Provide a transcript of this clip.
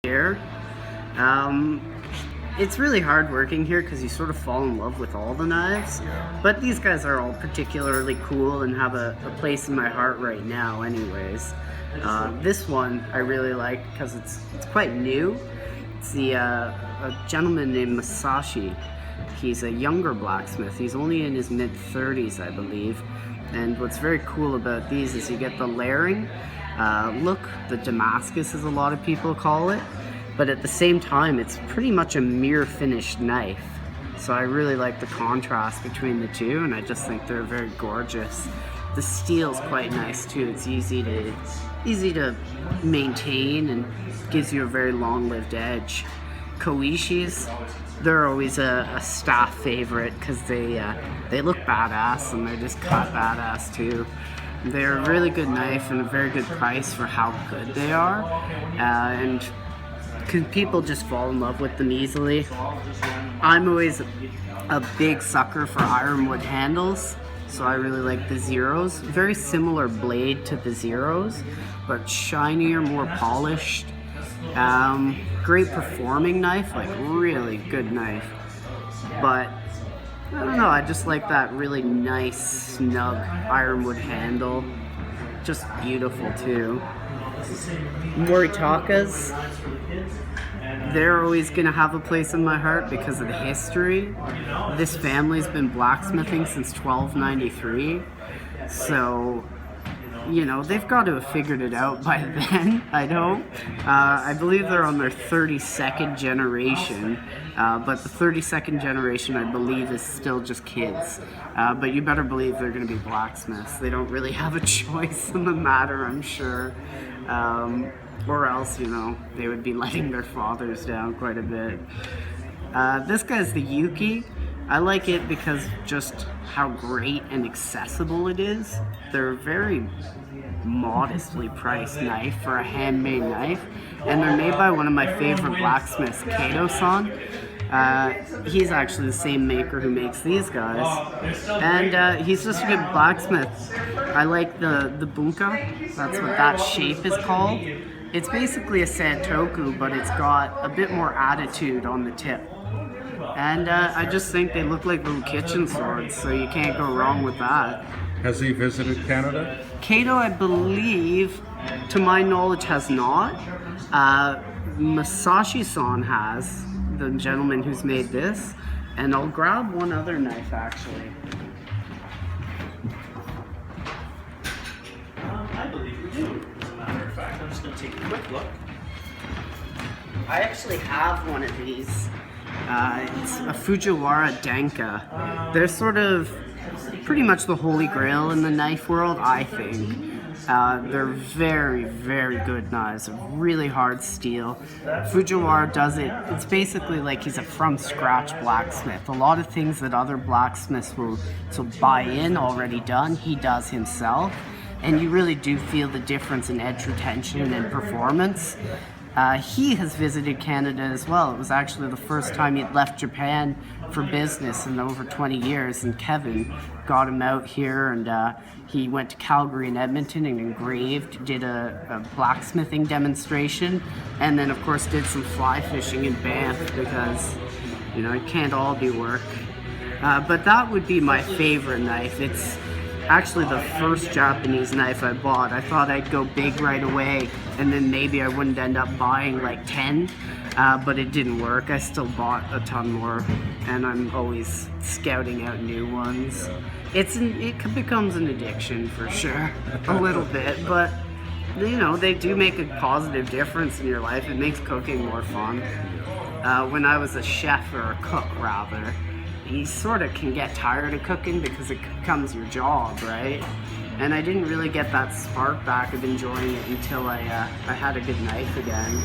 here. It's really hard working here because you sort of fall in love with all the knives, but these guys are all particularly cool and have a place in my heart right now anyways. This one I really like because it's quite new. It's a gentleman named Masashi. He's a younger blacksmith. He's only in his mid-30s, I believe. And what's very cool about these is you get the layering look, the Damascus as a lot of people call it. But at the same time, it's pretty much a mirror finished knife. So I really like the contrast between the two, and I just think they're very gorgeous. The steel's quite nice too. It's easy to maintain and gives you a very long-lived edge. Koishis, they're always a staff favorite because they look badass and they're just cut badass too. They're a really good knife and a very good price for how good they are, and people just fall in love with them easily. I'm always a big sucker for ironwood handles, so I really like the Zeros. Very similar blade to the Zeros, but shinier, more polished. Great performing knife, like really good knife. But I don't know, I just like that really nice, snug ironwood handle. Just beautiful too. Moritakas, they're always going to have a place in my heart because of the history. This family's been blacksmithing since 1293, so you know, they've got to have figured it out by then, I know. I believe they're on their 32nd generation, but the 32nd generation, I believe, is still just kids. But you better believe they're going to be blacksmiths. They don't really have a choice in the matter, I'm sure. Or else, you know, they would be letting their fathers down quite a bit. This guy's the Yuki. I like it because just how great and accessible it is. They're a very modestly priced knife for a handmade knife, and they're made by one of my favorite blacksmiths, Kato-san. He's actually the same maker who makes these guys, and he's just a good blacksmith. I like the bunka, that's what that shape is called. It's basically a santoku, but it's got a bit more attitude on the tip. And I just think they look like little kitchen swords, so you can't go wrong with that. Has he visited Canada? Kato, I believe, to my knowledge, has not. Masashi-san has, the gentleman who's made this. And I'll grab one other knife, actually. I believe we do, as a matter of fact. I'm just going to take a quick look. I actually have one of these. It's a Fujiwara Denka. They're sort of pretty much the holy grail in the knife world, I think. They're very, very good knives, really hard steel. Fujiwara does it, it's basically like he's a from-scratch blacksmith. A lot of things that other blacksmiths will buy in already done, he does himself. And you really do feel the difference in edge retention and performance. He has visited Canada as well. It was actually the first time he'd left Japan for business in over 20 years, and Kevin got him out here, and he went to Calgary and Edmonton and engraved, did a blacksmithing demonstration, and then of course did some fly fishing in Banff because, you know, it can't all be work. But that would be my favorite knife. It's actually the first Japanese knife I bought. I thought I'd go big right away and then maybe I wouldn't end up buying like 10, but it didn't work. I still bought a ton more, and I'm always scouting out new ones. It becomes an addiction for sure, a little bit, but you know, they do make a positive difference in your life. It makes cooking more fun. When I was a chef, or a cook rather, you sort of can get tired of cooking because it becomes your job, right? And I didn't really get that spark back of enjoying it until I had a good knife again.